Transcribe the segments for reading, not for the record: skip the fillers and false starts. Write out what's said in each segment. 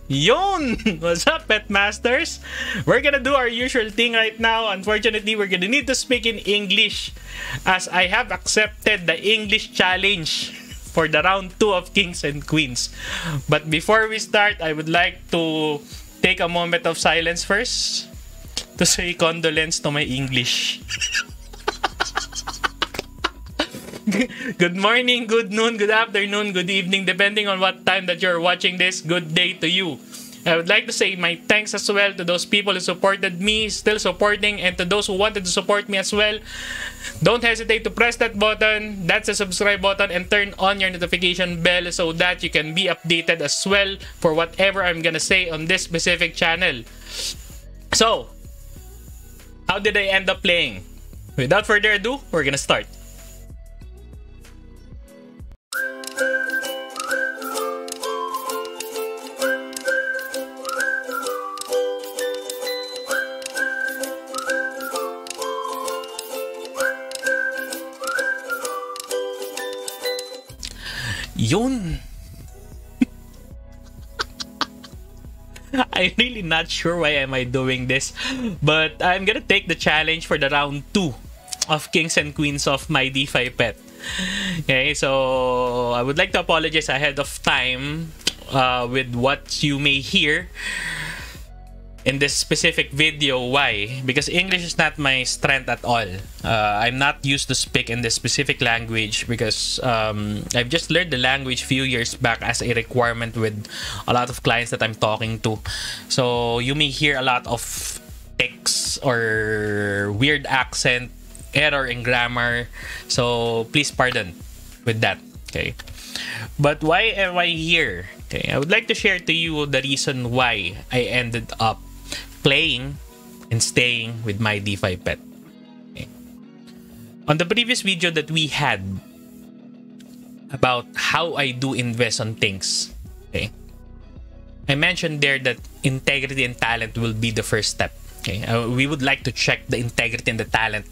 Yun! What's up, Pet Masters? We're gonna do our usual thing right now. Unfortunately, we're gonna need to speak in English as I have accepted the English challenge for the round 2 of Kings and Queens. But before we start, I would like to take a moment of silence first to say condolence to my English. Good morning, good noon, good afternoon, good evening, depending on what time that you're watching this. Good day to you. I would like to say my thanks as well to those people who supported me, still supporting, and to those who wanted to support me as well. Don't hesitate to press that button, that's the subscribe button, and turn on your notification bell so that you can be updated as well for whatever I'm gonna say on this specific channel. So, how did I end up playing? Without further ado, we're gonna start. Yun. I'm really not sure why am I doing this, but I'm gonna take the challenge for the round 2 of Kings and Queens of my Defi Pet. Okay, so I would like to apologize ahead of time with what you may hear in this specific video. Why? Because English is not my strength at all. I'm not used to speak in this specific language because I've just learned the language few years back as a requirement with a lot of clients that I'm talking to. So you may hear a lot of tics or weird accent, error in grammar. So please pardon with that. Okay. But why am I here? Okay, I would like to share to you the reason why I ended up playing and staying with my Defi Pet. Okay. On the previous video that we had about how I do invest on things, okay, I mentioned there that integrity and talent will be the first step. Okay, we would like to check the integrity and the talent.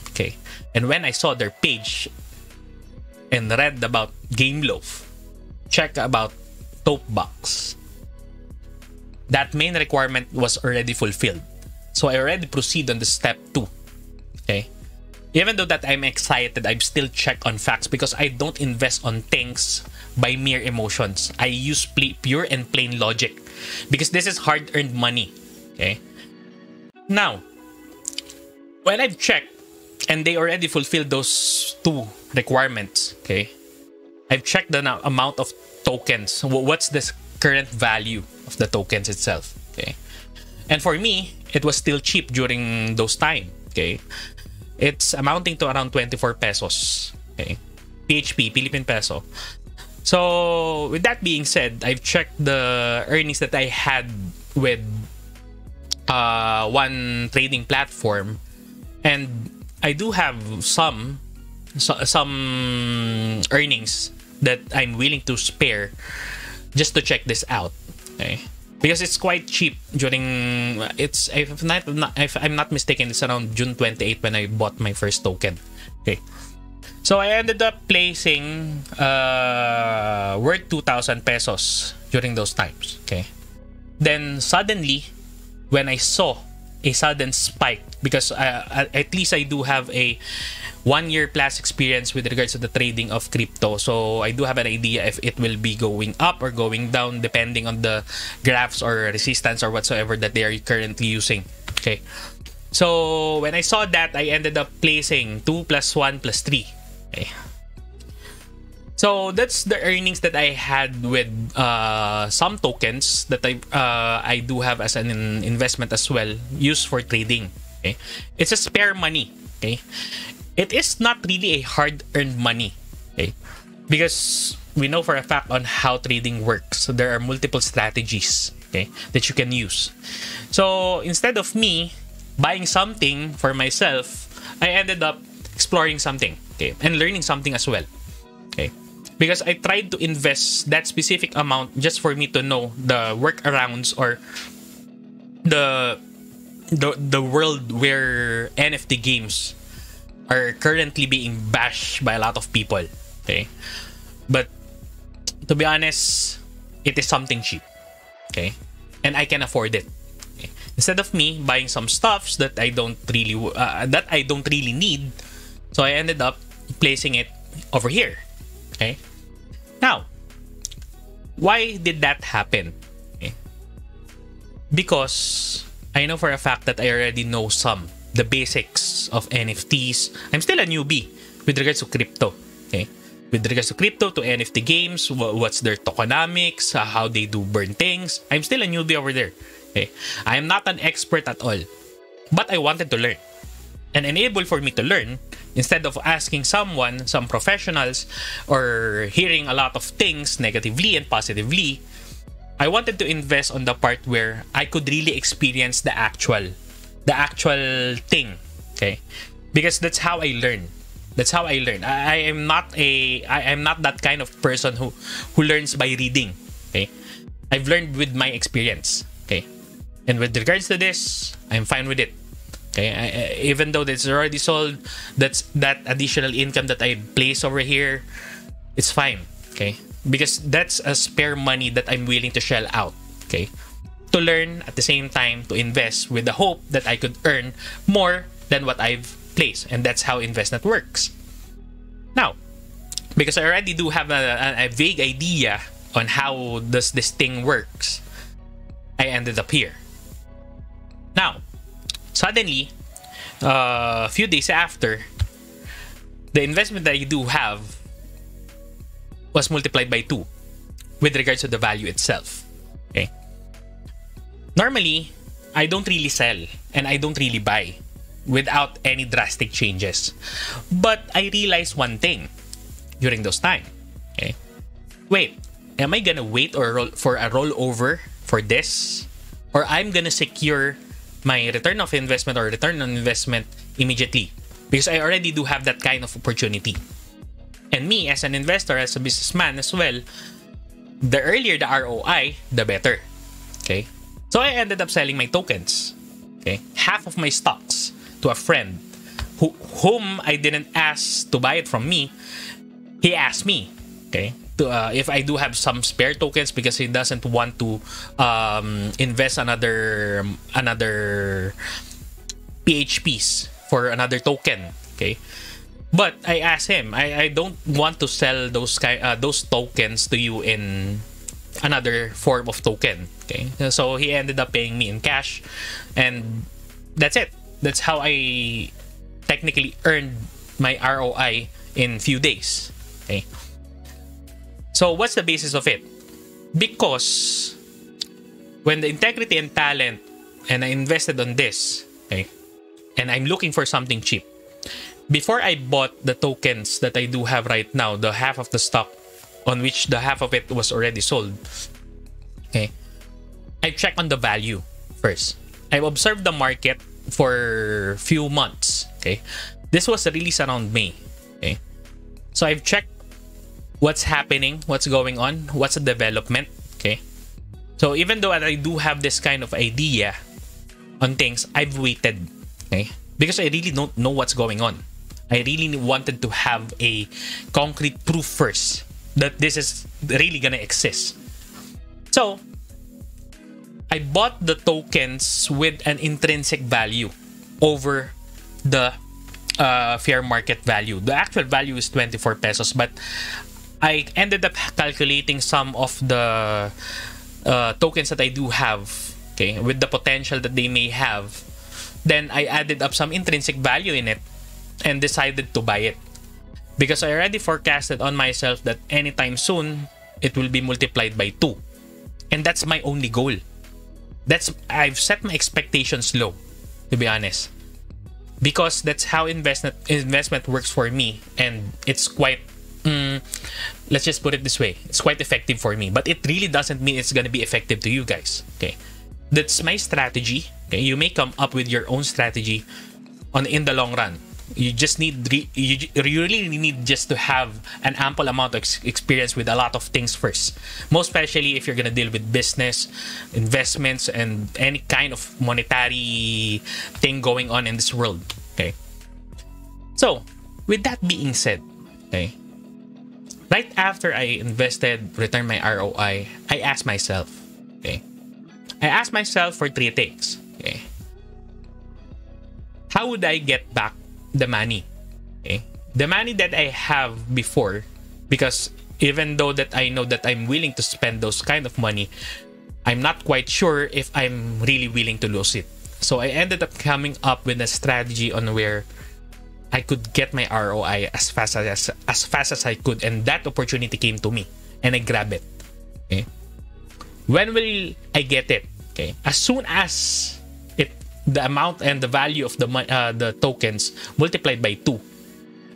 Okay, and when I saw their page and read about Game Loaf, check about Top Box, that main requirement was already fulfilled. So I already proceed on the step 2. Okay. Even though that I'm excited, I'm still check on facts because I don't invest on things by mere emotions. I use pure and plain logic because this is hard-earned money. Okay. Now, when I've checked and they already fulfilled those 2 requirements, okay, I've checked the amount of tokens. What's this current value of the tokens itself? Okay, and for me it was still cheap during those time. Okay, it's amounting to around 24 pesos. Okay, PHP, Philippine peso. So with that being said, I've checked the earnings that I had with one trading platform, and I do have some earnings that I'm willing to spare just to check this out. Okay, because it's quite cheap during, it's, if I'm not mistaken, it's around June 28 when I bought my first token. Okay, so I ended up placing worth 2,000 pesos during those times. Okay, then suddenly when I saw a sudden spike, because at least I do have a 1-year plus experience with regards to the trading of crypto, so I do have an idea if it will be going up or going down depending on the graphs or resistance or whatsoever that they are currently using. Okay, so when I saw that, I ended up placing 2 plus 1 plus 3. Okay, so that's the earnings that I had with some tokens that I do have as an investment as well, used for trading. Okay, it's a spare money. Okay, it is not really a hard-earned money. Okay, because we know for a fact on how trading works. So there are multiple strategies, okay, that you can use. So instead of me buying something for myself, I ended up exploring something, okay, and learning something as well. Okay, because I tried to invest that specific amount just for me to know the workarounds or the world where NFT games are currently being bashed by a lot of people. Okay, but to be honest, it is something cheap. Okay? And I can afford it. Okay? Instead of me buying some stuffs that I don't really need, so I ended up placing it over here. Okay? Now, why did that happen? Okay? Because I know for a fact that I already know the basics of NFTs. I'm still a newbie with regards to crypto. Okay? With regards to crypto, to NFT games, what's their tokenomics, how they do burn things. I'm still a newbie over there. Okay? I am not an expert at all. But I wanted to learn. And enable for me to learn, instead of asking someone, some professionals, or hearing a lot of things negatively and positively, I wanted to invest on the part where I could really experience the actual thing. Okay? Because that's how I learn. That's how I learn. I am not that kind of person who learns by reading. Okay? I've learned with my experience. Okay? And with regards to this, I'm fine with it. Okay? Even though it's already sold, that additional income that I place over here, it's fine. Okay? Because that's a spare money that I'm willing to shell out. Okay? To learn, at the same time, to invest with the hope that I could earn more than what I've placed. And that's how investment works. Now, because I already do have a vague idea on how this thing works, I ended up here. Now, suddenly, a few days after, the investment that you do have was multiplied by 2 with regards to the value itself. Okay? Normally, I don't really sell and I don't really buy without any drastic changes. But I realized one thing during those time. Okay? Wait, am I gonna wait for a rollover for this? Or I'm gonna secure my return of investment or return on investment immediately? Because I already do have that kind of opportunity. And me, as an investor, as a businessman as well, the earlier the ROI, the better. Okay? So I ended up selling my tokens. Okay? Half of my stocks to a friend whom I didn't ask to buy it from me. He asked me, okay, if I do have some spare tokens because he doesn't want to invest another PHPs for another token. Okay? But I asked him, I don't want to sell those tokens to you in another form of token. Okay? So he ended up paying me in cash, and that's it. That's how I technically earned my ROI in few days. Okay? So what's the basis of it? Because when the integrity and talent, and I invested on this, okay, and I'm looking for something cheap. Before I bought the tokens that I do have right now, the half of the stock on which the half of it was already sold, okay, I check on the value first. I've observed the market for few months. Okay, this was released around May. Okay, so I've checked what's happening, what's going on, what's the development. Okay, so even though I do have this kind of idea on things, I've waited. Okay, because I really don't know what's going on. I really wanted to have a concrete proof first that this is really gonna exist. So I bought the tokens with an intrinsic value over the fair market value. The actual value is 24 pesos, but I ended up calculating some of the tokens that I do have, okay, with the potential that they may have. Then I added up some intrinsic value in it and decided to buy it. Because I already forecasted on myself that anytime soon, it will be multiplied by 2. And that's my only goal. I've set my expectations low, to be honest. Because that's how investment works for me. And it's quite, let's just put it this way. It's quite effective for me. But it really doesn't mean it's going to be effective to you guys. Okay, that's my strategy. Okay, you may come up with your own strategy in the long run. You just need you really need just to have an ample amount of experience with a lot of things first. Most especially if you're gonna deal with business, investments, and any kind of monetary thing going on in this world. Okay. So, with that being said, okay, right after I invested, returned my ROI, I asked myself, okay, I asked myself for three things. Okay. How would I get back the money? Okay. The money that I have before, because even though that I know that I'm willing to spend those kind of money, I'm not quite sure if I'm really willing to lose it. So I ended up coming up with a strategy on where I could get my ROI as fast as I could, and that opportunity came to me, and I grabbed it. Okay. When will I get it? Okay. As soon as the amount and the value of the tokens multiplied by 2,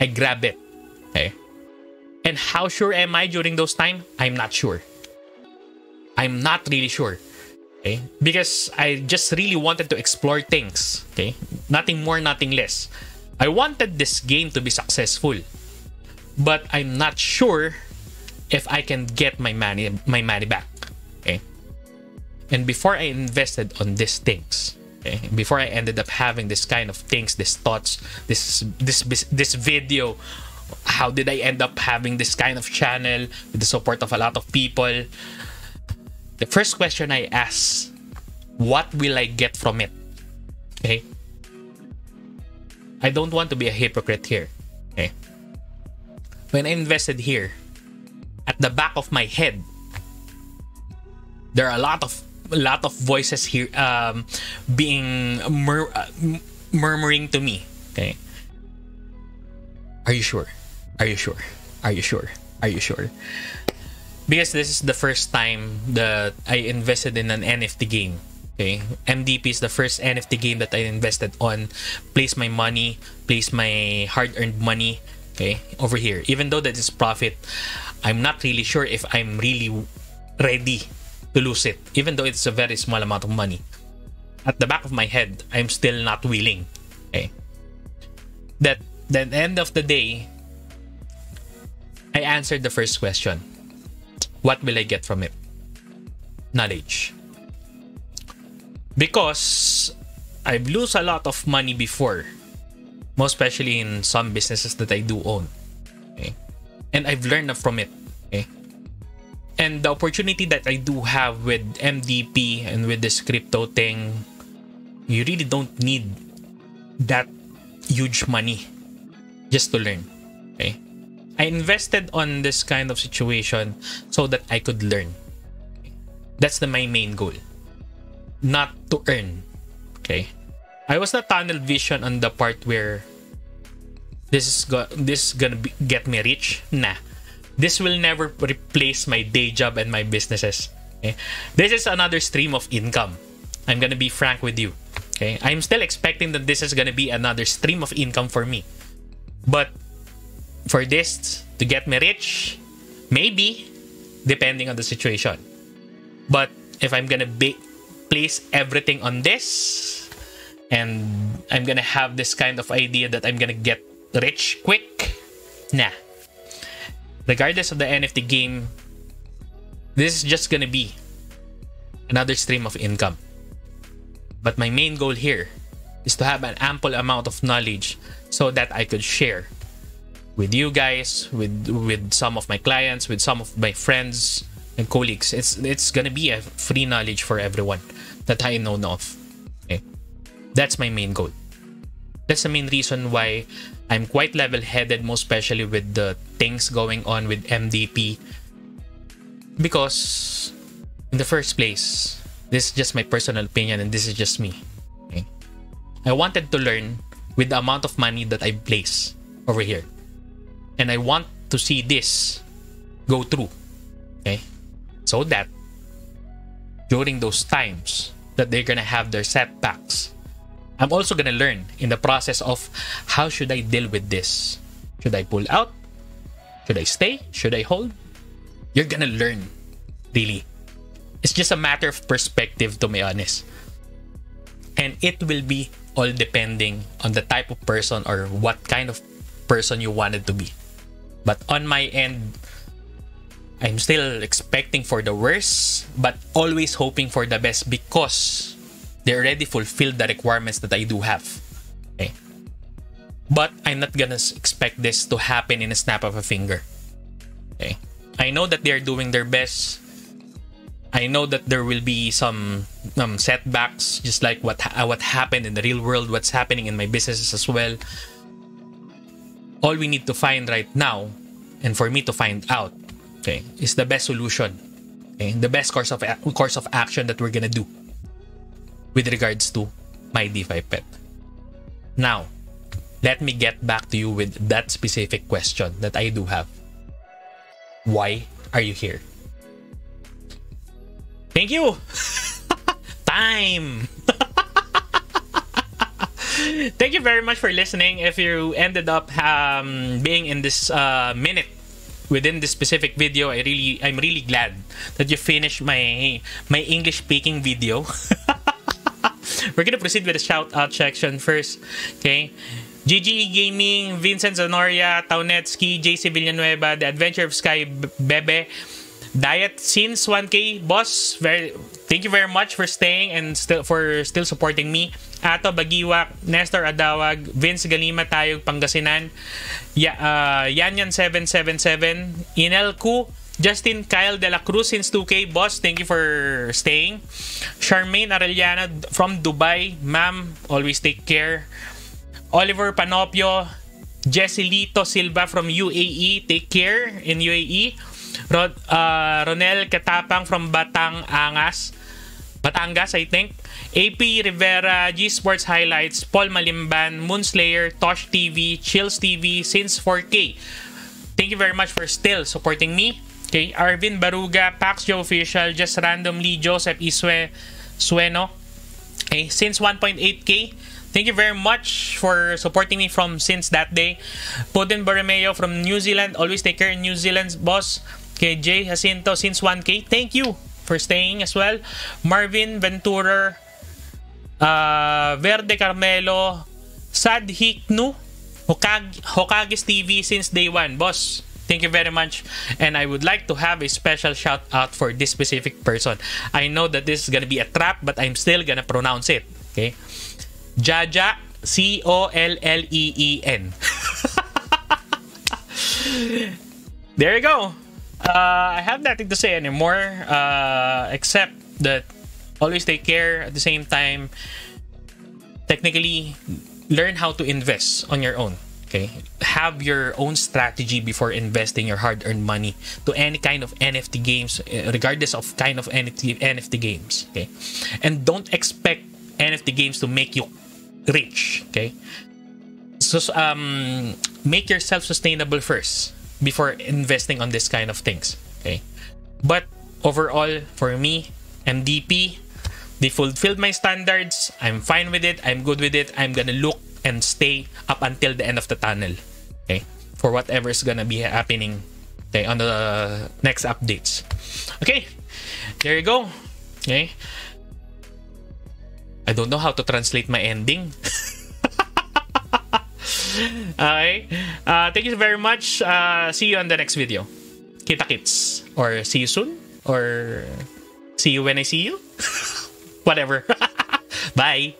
I grab it. Okay. And how sure am I during those time? I'm not sure. I'm not really sure. Okay? Because I just really wanted to explore things. Okay? Nothing more, nothing less. I wanted this game to be successful. But I'm not sure if I can get my money back. Okay? And before I invested on these things, okay, before I ended up having this kind of things, these thoughts, this video, how did I end up having this kind of channel with the support of a lot of people? The first question I asked, what will I get from it? Okay? I don't want to be a hypocrite here. Okay? When I invested here, at the back of my head, there are a lot of voices here being murmuring to me. Okay? Are you sure? Are you sure? Are you sure? Are you sure? Because this is the first time that I invested in an NFT game. Okay, MDP is the first NFT game that I invested on. Place my money, place my hard-earned money. Okay, over here. Even though that is profit, I'm not really sure if I'm really ready to lose it. Even though it's a very small amount of money. At the back of my head, I'm still not willing. Okay, that end of the day, I answered the first question. What will I get from it? Knowledge. Because I've lost a lot of money before, most especially in some businesses that I do own. Okay? And I've learned from it. Okay? And the opportunity that I do have with MDP and with this crypto thing, you really don't need that huge money just to learn. Okay? I invested on this kind of situation so that I could learn. That's my main goal. Not to earn. Okay? I was not tunnel vision on the part where this is gonna get me rich. Nah. This will never replace my day job and my businesses. Okay? This is another stream of income. I'm gonna be frank with you. Okay? I'm still expecting that this is gonna be another stream of income for me. But for this to get me rich, maybe, depending on the situation. But if I'm gonna place everything on this, and I'm gonna have this kind of idea that I'm gonna get rich quick, nah. Regardless of the NFT game, this is just gonna be another stream of income. But my main goal here is to have an ample amount of knowledge so that I could share with you guys, with some of my clients, with some of my friends and colleagues. It's gonna be a free knowledge for everyone that I know of. Okay? That's my main goal. That's the main reason why I'm quite level-headed, most especially with the things going on with MDP. Because in the first place, this is just my personal opinion and this is just me. Okay? I wanted to learn with the amount of money that I place over here. And I want to see this go through. Okay? So that during those times that they're gonna have their setbacks, I'm also gonna learn in the process of how should I deal with this. Should I pull out? Should I stay? Should I hold? You're gonna learn. Really. It's just a matter of perspective, to be honest. And it will be all depending on the type of person or what kind of person you wanted to be. But on my end, I'm still expecting for the worst, but always hoping for the best because they already fulfilled the requirements that I do have. Okay? But I'm not gonna expect this to happen in a snap of a finger. Okay? I know that they're doing their best. I know that there will be some setbacks, just like what happened in the real world, what's happening in my businesses as well. All we need to find right now, and for me to find out, okay, is the best solution, okay, the best course of action that we're gonna do with regards to my DeFi Pet. Now, let me get back to you with that specific question that I do have. Why are you here? Thank you. Time. Thank you very much for listening. If you ended up being in this minute within this specific video, I'm really glad that you finished my English speaking video. We're gonna proceed with the shout out section first. Okay. GG Gaming, Vincent Zanoria, Taunetsky, JC Villanueva, The Adventure of Sky Bebe, Diet since 1K, boss. Thank you very much for staying and still supporting me. Ato Bagiwak, Nestor Adawag, Vince Galima Tayog Pangasinan, Yanyan 777, 𝐃𝐞𝐿, Justin Kyle De La Cruz since 2K, boss. Thank you for staying. Charmaine Arellana from Dubai, ma'am, always take care. Oliver Panopio, Jessilito Silva from UAE, take care in UAE. Ronel Katapang from Batangas, I think. AP Rivera, G Sports Highlights, Paul Malimban, Moonslayer, Tosh TV, Chills TV since 4K. Thank you very much for still supporting me. Okay, Arvin Baruga, Pax Joe Official, Just Randomly, Joseph Sueno. Okay, since 1.8K. Thank you very much for supporting me from since that day. Puden Borromeo from New Zealand. Always take care in New Zealand, boss. Okay, Jay Jacinto since 1K. Thank you for staying as well. Marvin Venturer, Verde Carmelo, Sad Hiknu, Hokage's TV since day one, boss. Thank you very much. And I would like to have a special shout out for this specific person. I know that this is gonna be a trap, but I'm still gonna pronounce it. Okay. Jaja, COLLEEN. There you go. I have nothing to say anymore, except that always take care. At the same time, technically, learn how to invest on your own. Okay, have your own strategy before investing your hard-earned money to any kind of NFT games, regardless of kind of NFT games. Okay, and don't expect NFT games to make you rich. Okay, so make yourself sustainable first before investing on this kind of things. Okay, but overall, for me, MDP, they fulfilled my standards. I'm fine with it. I'm good with it. I'm gonna look and stay up until the end of the tunnel. Okay, for whatever is gonna be happening. Okay, on the next updates. Okay, there you go. Okay. I don't know how to translate my ending. Okay. Thank you very much. See you on the next video. Kita-kits. Or see you soon. Or see you when I see you. Whatever. Bye.